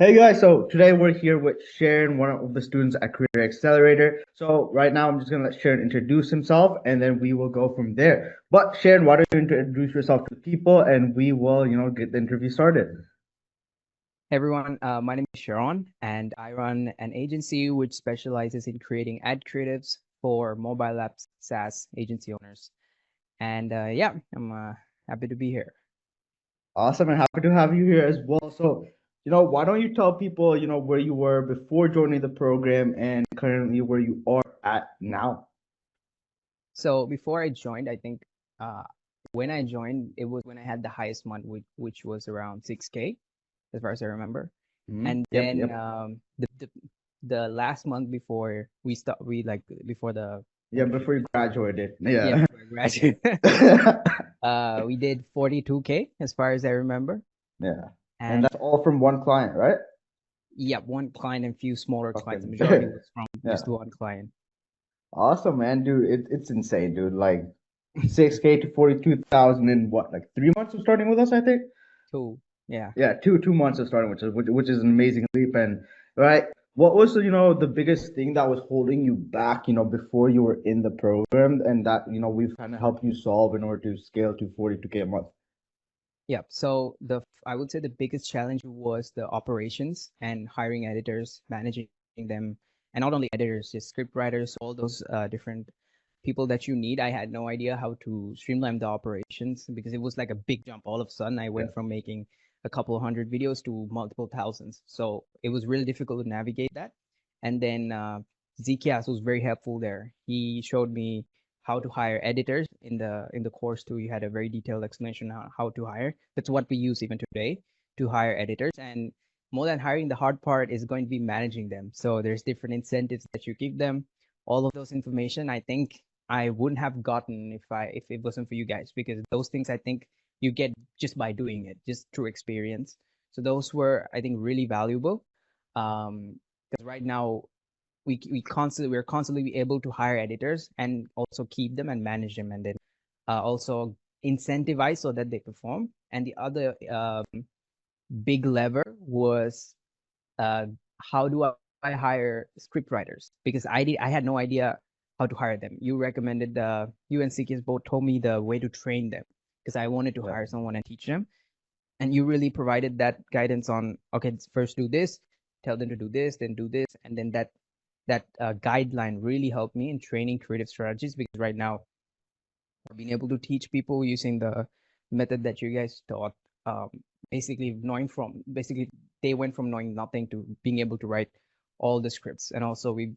Hey guys, so today we're here with Sharon, one of the students at Career Accelerator. So right now I'm just gonna let Sharon introduce himself and then we will go from there. But Sharon, why don't you introduce yourself to the people and we will, get the interview started. Hey everyone, my name is Sharon, and I run an agency which specializes in creating ad creatives for mobile apps SaaS agency owners. And yeah, I'm happy to be here. Awesome, and happy to have you here as well. So, why don't you tell people, where you were before joining the program and currently where you are at now? So before I joined, I think uh, when I joined, it was when I had the highest month, which was around 6K, as far as I remember. And Yep, then yep. the last month before we start, we like before the Yeah, membership before you gets started. graduated. Yeah, Yeah. before I graduated. We did 42K as far as I remember. Yeah. And And that's all from one client, right? yeah, one client and few smaller Okay. clients. The majority was from just Yeah. one client. Awesome, man, dude. It's insane, dude. Like 6K to 42,000 in what, like 3 months of starting with us, I think. Two. Yeah. Yeah, two months of starting, which is an amazing leap. And right, what was the biggest thing that was holding you back, before you were in the program, and that we've kind of helped you solve in order to scale to 42K a month. Yeah. So I would say the biggest challenge was the operations and hiring editors, managing them, and not only editors, just script writers, all those different people that you need. I had no idea how to streamline the operations because it was like a big jump. All of a sudden, I Yeah, went from making a couple of hundred videos to multiple thousands. So it was really difficult to navigate that. And then Zkias was very helpful there. He showed me how to hire editors in the course too. You had a very detailed explanation on how to hire. That's what we use even today to hire editors. And more than hiring, the hard part is going to be managing them. So there's different incentives that you give them. All of those information, I think I wouldn't have gotten if it wasn't for you guys because those things I think you get just by doing it, just through experience. So those were I think really valuable. Because right now we're constantly able to hire editors and also keep them and manage them and then also incentivize so that they perform. And the other big lever was uh, how do I hire script writers because I had no idea how to hire them. You recommended you and CKS both told me the way to train them because I wanted to yeah. hire someone and teach them, and you really provided that guidance on okay, first do this, tell them to do this, then do this, and then that guideline really helped me in training creative strategies because right now I've been able to teach people using the method that you guys taught. Um, basically they went from knowing nothing to being able to write all the scripts, and also we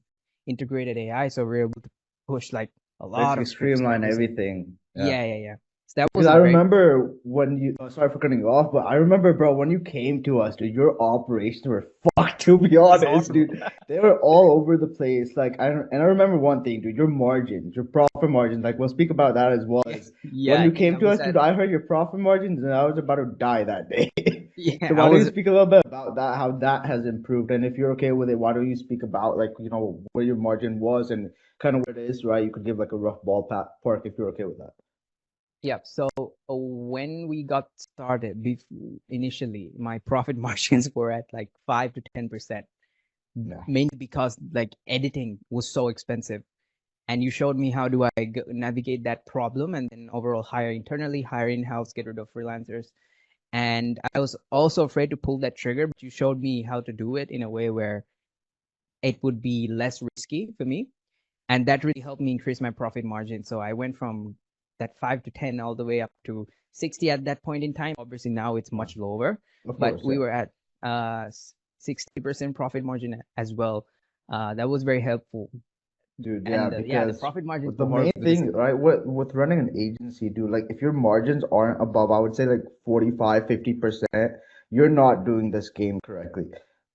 integrated AI, so we're able to push like a lot Basically of scripts now streamline using. everything. Yeah. Yeah, yeah, yeah. So that Because was a I very remember when sorry for cutting you off, but I remember, bro, when you came to us, dude, your operations were fucked, to be it's honest, horrible. dude. They were all over the place. Like, and I remember one thing, dude, your margins, your profit margins. Like, we'll speak about that as well Yeah, as yeah. when I you think came I to was us, at dude, I heard your profit margins and I was about to die that day. yeah, So I why don't you was speak a little bit about that, how that has improved? And if you're okay with it, why don't you speak about like, where your margin was and kind of where it is, right? You could give like a rough ballpark if you're okay with that. yeah. So when we got started, initially, my profit margins were at like 5 to 10%, Yeah. mainly because like editing was so expensive. And you showed me how do I navigate that problem, and then overall hire internally, hire in house, get rid of freelancers. And I was also afraid to pull that trigger, but you showed me how to do it in a way where it would be less risky for me, and that really helped me increase my profit margin. So I went from that 5 to 10 all the way up to 60 at that point in time. Obviously now it's Yeah. much lower, Of but course, we yeah. were at 60% profit margin as well. That was very helpful. Dude, yeah, And yeah, the because profit margins the were main horrible because thing, right, with running an agency, dude, like if your margins aren't above, I would say like 45, 50%, you're not doing this game correctly.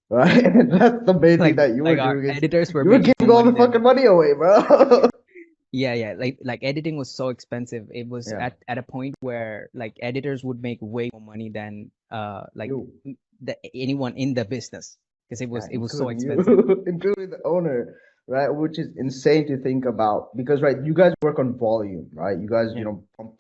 Right? That's the main thing like that you were like our doing is editors were you were making more giving all money the than. fucking money away, bro. Yeah, yeah. Like editing was so expensive. It was Yeah. at a point where like editors would make way more money than You. anyone in the business because Yeah, it was so including expensive. you, including the owner, right? Which is insane to think about because, right, you guys work on volume, right? You guys, Yeah.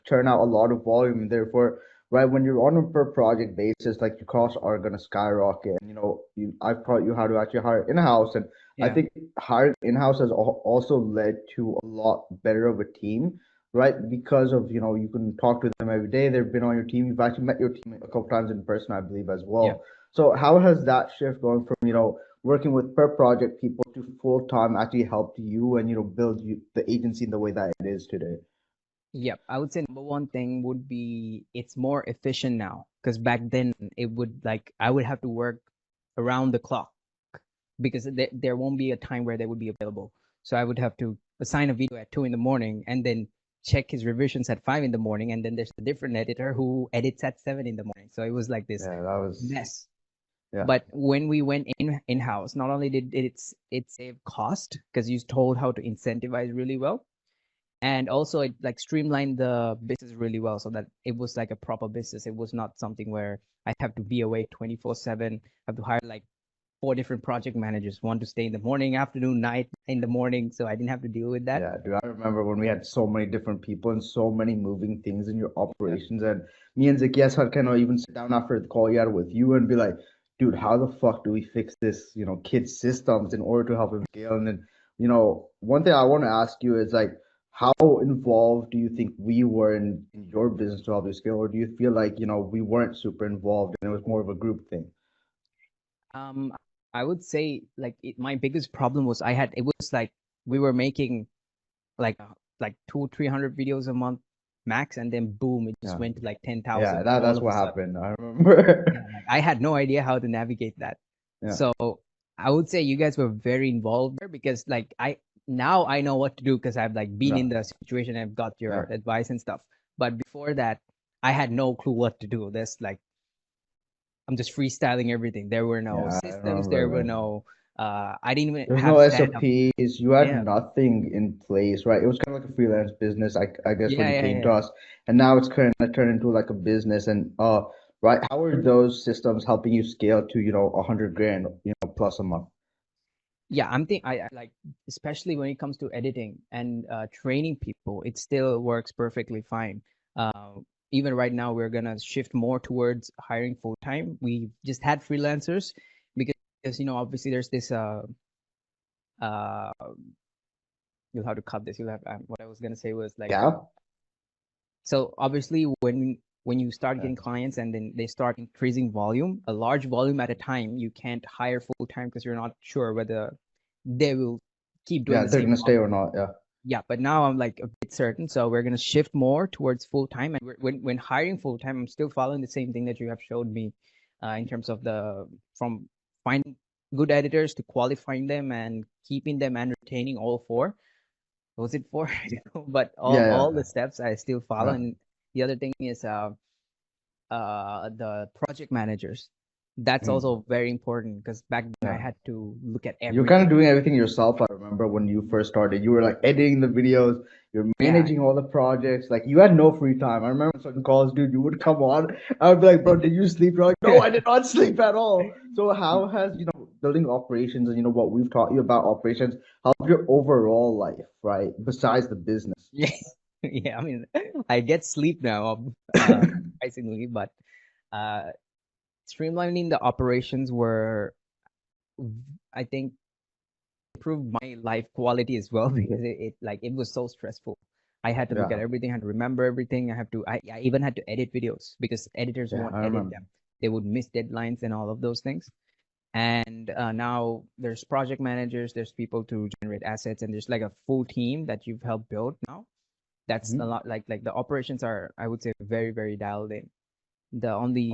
turn out a lot of volume, and therefore, right? When you're on a per project basis, like your costs are gonna skyrocket. And I've taught you how to actually hire in-house, and I Yeah. think hiring in-house has also led to a lot better of a team, right? Because of, you can talk to them every day. They've been on your team. You've actually met your team a couple times in person, I believe, as Yeah. well. So how has that shift gone from, working with per project people to full time actually helped you and, build the agency in the way that it is today? Yeah, I would say number one thing would be it's more efficient now because back then it would like I would have to work around the clock because there won't be a time where they would be available. So I would have to assign a video at 2 in the morning and then check his revisions at 5 in the morning, and then there's a different editor who edits at 7 in the morning. So it was like this Yeah, that was, mess. yeah, But when we went in house, not only did it save cost because you told how to incentivize really well, and also it like streamlined the business really well so that it was like a proper business. It was not something where I have to be awake 24/7. I have to hire like four different project managers, one to stay in the morning, afternoon, night, in the morning. So I didn't have to deal with that. yeah, dude. I remember when we had so many different people and so many moving things in your Yeah. operations, and me and Zacchaeus had kind of even sit down after the call you had with you and be like, dude, how the fuck do we fix this, kids' systems in order to help him scale? And then, one thing I want to ask you is like, how involved do you think we were in your business to help you scale, or do you feel like, we weren't super involved and it was more of a group thing? Um, I would say like my biggest problem was it was like we were making like like 200-300 videos a month max, and then boom, it just Yeah, went to like yeah, 10,000 all that's of a what sudden. happened. I remember. Yeah, like I had no idea how to navigate that. Yeah, So I would say you guys were very involved there because like I know what to do because I've like been yeah, in the situation. I've got yeah, your advice and stuff. But before that, I had no clue what to do. There's like I'm just freestyling everything. There were no yeah. I systems. There were remember. no. I didn't even There's have no stand up. SOPs. You had Yeah, nothing in place, right? It was kind of like a freelance business, I guess, when yeah, you yeah, came to yeah. us, and now it's kind of turned into like a business. And right, how are those systems helping you scale to 100 grand, plus a month? Yeah, I like, especially when it comes to editing and training people, it still works perfectly fine. Uh, Even right now, we're gonna shift more towards hiring full time. We just had freelancers because obviously there's this uh you'll have to cut this. You'll have what I was gonna say was like Yeah, so obviously when you start yeah, getting clients and then they start increasing volume, a large volume at a time, you can't hire full time because you're not sure whether they will keep doing yeah. the They're same gonna stay or volume. not? Yeah, Yeah, but now I'm like a bit certain, so we're gonna shift more towards full time. And when hiring full time, I'm still following the same thing that you have showed me, in terms of the from finding good editors to qualifying them and keeping them and retaining all four. Was it four? I don't know, but all yeah, the steps I still follow. yeah, And the other thing is the project managers. That's yeah. also very important because back then I Yeah. had to look at You're kind of everything. doing everything yourself. I remember when you first started, you were like editing the videos, you're Yeah, managing all the projects. Like you had no free time. I remember certain calls, dude, you would come on. I would be like, bro, did you sleep? You're like, no, yeah. I did not sleep at all. So how has, building operations and what we've taught you about operations helped your overall life, right? Besides the business. Yeah, yeah. I mean, I get sleep now, surprisingly, but uh, streamlining the operations were, I think, improved my life quality as well because it was so stressful. I had to look at Yeah. everything, had to remember everything. I even had to edit videos because editors Yeah, won't I edit remember. them. They would miss deadlines and all of those things. And now there's project managers, there's people to generate assets, and there's like a full team that you've helped build now. That's a Mhm. lot. Like the operations are, I would say, very very dialed in. The only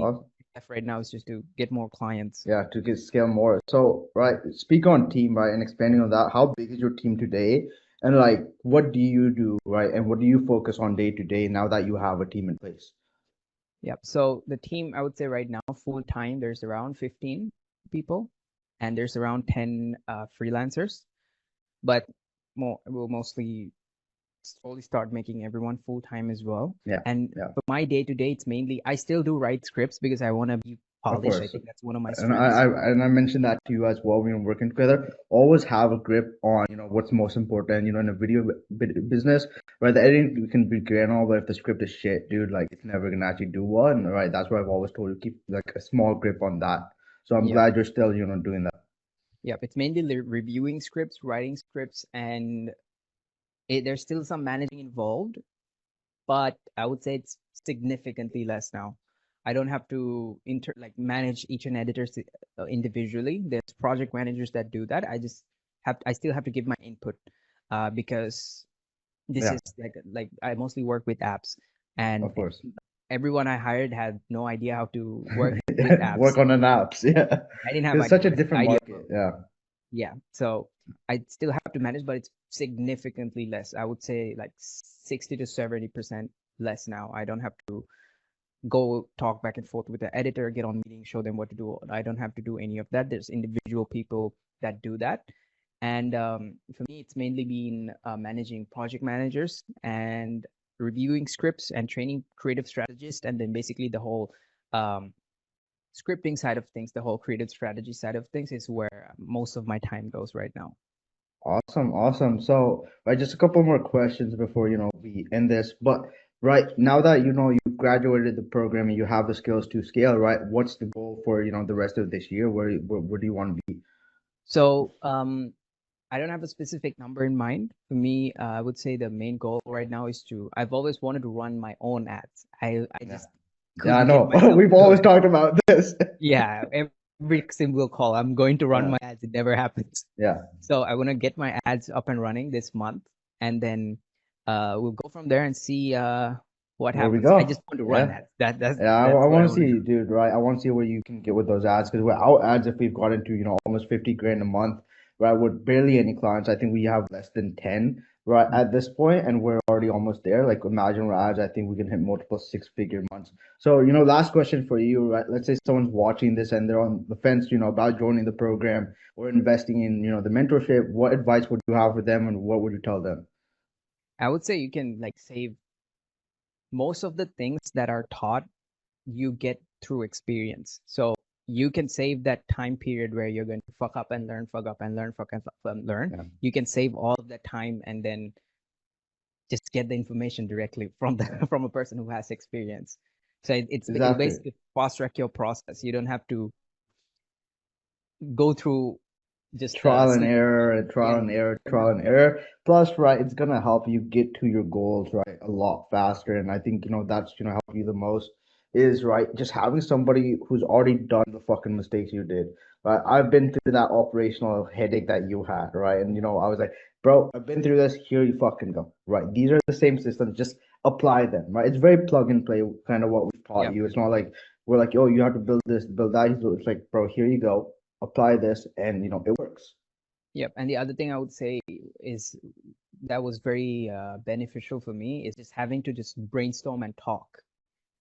F right now is just to get more clients. Yeah, to get scale more. So, right, speak on team, right, and expanding on that. How big is your team today? And like, what do you do, right? And what do you focus on day to day now that you have a team in place? Yep. So the team, I would say right now, full time, there's around 15 people, and there's around 10 freelancers. But we'll mostly slowly start making everyone full time as well. Yeah, And yeah, for my day to day, it's mainly I still do write scripts because I want to be Of polish. I course. think that's one of my And strengths. I mentioned that to you as well when we're working together. Always have a grip on, what's most important, in a video business, right? The editing can be great and all, but if the script is shit, dude, like it's never gonna actually do well. And right, that's why I've always told you keep like a small grip on that. So I'm Yep. glad you're still, doing that. Yep. It's mainly reviewing scripts, writing scripts, and there's still some managing involved, but I would say it's significantly less now. I don't have to manage each an editor individually. There's project managers that do that. I still have to give my input, because this Yeah, is like I mostly work with apps, and of course. everyone I hired had no idea how to work with apps. Work on an apps, yeah. I didn't have It's such a different idea. market. Yeah. Yeah, so I still have to manage, but it's significantly less. I would say like 60 to 70% less now. I don't have to go talk back and forth with the editor, get on meetings, show them what to do. I don't have to do any of that. There's individual people that do that. And for me, it's mainly been managing project managers and reviewing scripts and training creative strategists, and then basically the whole um, scripting side of things, the whole creative strategy side of things is where most of my time goes right now. Awesome, awesome. So, right, just a couple more questions before, we end this. But right now that you graduated the program and you have the skills to scale, right? What's the goal for, the rest of this year? Where do you want to be? So I don't have a specific number in mind. For me, I would say the main goal right now is I've always wanted to run my own ads. I Yeah. just Yeah, I couldn't get know. myself We've to do always it. talked about this. Yeah, every single call, I'm going to run Yeah, my ads. It never happens. yeah. So I want to get my ads up and running this month, and then we'll go from there and see what Where we happens. I just go. want to run Yeah. ads. That's Yeah, that's I what I want to want to see, do. dude, right? I want to see where you can get with those ads because our ads, if we've got into, almost 50 grand a month, right, with barely any clients, I think we have less than 10, right, Mm. at this point, and we're already almost there. Like, imagine our ads, I think we can hit multiple six-figure months. So, last question for you, right? Let's say someone's watching this and they're on the fence, about joining the program or investing in, the mentorship. What advice would you have for them and what would you tell them? I would say you can like save most of the things that are taught you get through experience. So you can save that time period where you're going to fuck up and learn, fuck up and learn, fuck up and learn. Yeah, You can save all of that time and then just get the information directly from the from a person who has experience. So it'll exactly. basically fast track your process. You don't have to go through just the Trial and error and trial yeah, and error, trial and error. Plus, right, it's gonna help you get to your goals, right, a lot faster. And I think, that's gonna help you the most is right, just having somebody who's already done the fucking mistakes you did. Right. I've been through that operational headache that you had, right? And I was like, bro, I've been through this, here you fucking go. Right. These are the same systems, just apply them, right? It's very plug and play kind of what we've taught yep, you. It's not like we're like, oh, you have to build this, build that. It's like, bro, here you go, apply this, and it works. yep. And the other thing I would say is that was very beneficial for me is just having to just brainstorm and talk,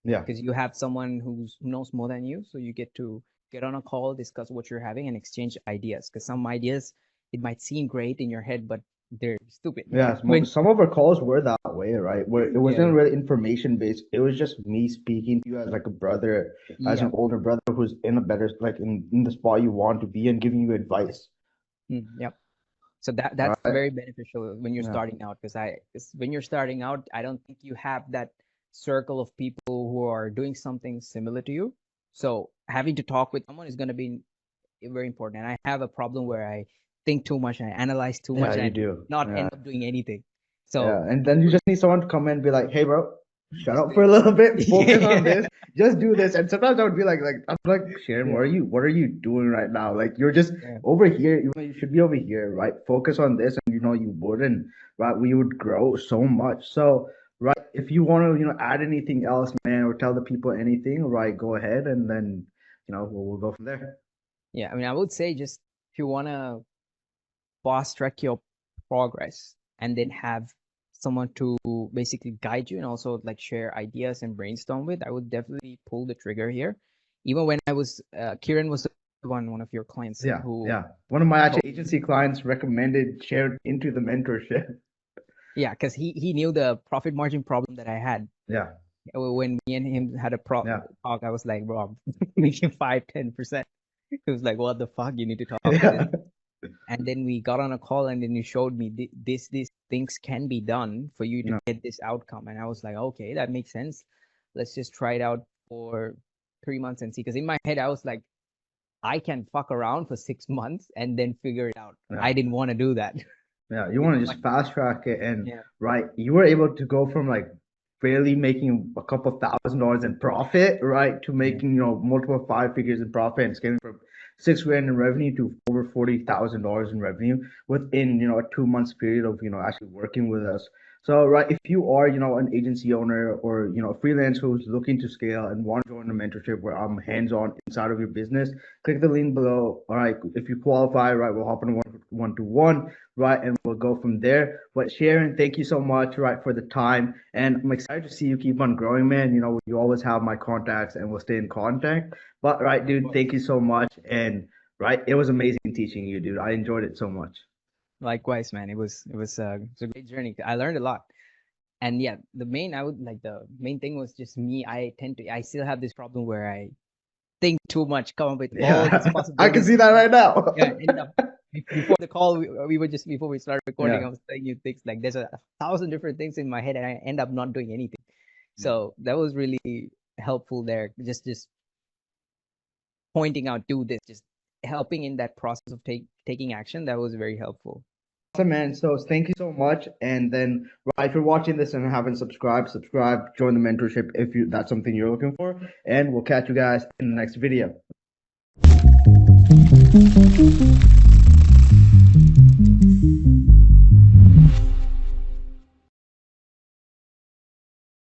Yeah, because you have someone who knows more than you, so you get to get on a call, discuss what you're having, and exchange ideas. Because some ideas it might seem great in your head, but they're stupid. yeah. When Some of our calls were that way, right? Where it yeah, wasn't really information based. It was just me speaking to you as like a brother, as an yep, older brother who's in a better, like in the spot you want to be and giving you advice. yep. So that's Right? very beneficial when you're Yeah. starting out. Because when you're starting out, I don't think you have that circle of people who are doing something similar to you. So having to talk with someone is going to be very important. And I have a problem where I think too much and I analyze too Yeah, much you and do. not Yeah. end up doing anything. Yeah, So and then you just need someone to come in and be like, "Hey, bro, shut just up do for a it. little bit, focus on Yeah. this, just do this." And sometimes I would be like, I'm like, Sharon, Yeah. what are you doing right now? Like, you're just Yeah. over here. You should be over here, right? Focus on this, and you wouldn't, right? We would grow so much. So, right, if you want to, add anything else, man, or tell the people anything, right, go ahead, and then, we'll go from there. Yeah. I mean, I would say just if you want to fast track your progress and then have someone to basically guide you and also like share ideas and brainstorm with, I would definitely pull the trigger here. Even when I was, Kieran was the one of your clients Yeah, who yeah. One of my actually told me, agency clients recommended shared into the mentorship. yeah, because he knew the profit margin problem that I had. Yeah. When me and him had a Yeah. talk, I was like, bro, I'm making 5-10%. He was like, what the fuck? You need to talk to this. Yeah. And then we got on a call, and then you showed me these things can be done for you to No. get this outcome. And I was like, okay, that makes sense. Let's just try it out for 3 months and see. Because in my head, I was like, I can fuck around for 6 months and then figure it out. Yeah. I didn't want to do that. Yeah, you want to just fast track it, and Yeah. right, you were able to go from like barely making a couple $1,000s in profit, right, to Yeah. making multiple five figures in profit and scaling from 6 grand in revenue to over $40,000 in revenue within a 2 months period of actually working with us. So right, if you are an agency owner or a freelancer who's looking to scale and want to join a mentorship where I'm hands-on inside of your business, click the link below. All right, if you qualify, right, we'll hop on a one-to-one, right, and we'll go from there. But Sharon, thank you so much, right, for the time, and I'm excited to see you keep on growing, man. You always have my contacts, and we'll stay in contact. But right, dude, thank you so much, and right, it was amazing teaching you, dude. I enjoyed it so much. Likewise, man. It was a great journey. I learned a lot. And yeah, the main thing was just me. I still have this problem where I think too much, come up with all these Yeah, I can possibilities. see that right now. Yeah, end up before the call, we were just before we started recording, Yeah. I was telling you things like there's 1,000 different things in my head, and I end up not doing anything. So that was really helpful there. Just pointing out, do this, just helping in that process of taking action. That was very helpful. Awesome, man. So thank you so much. And then, right, if you're watching this and haven't subscribed, subscribe, join the mentorship if that's something you're looking for. And we'll catch you guys in the next video.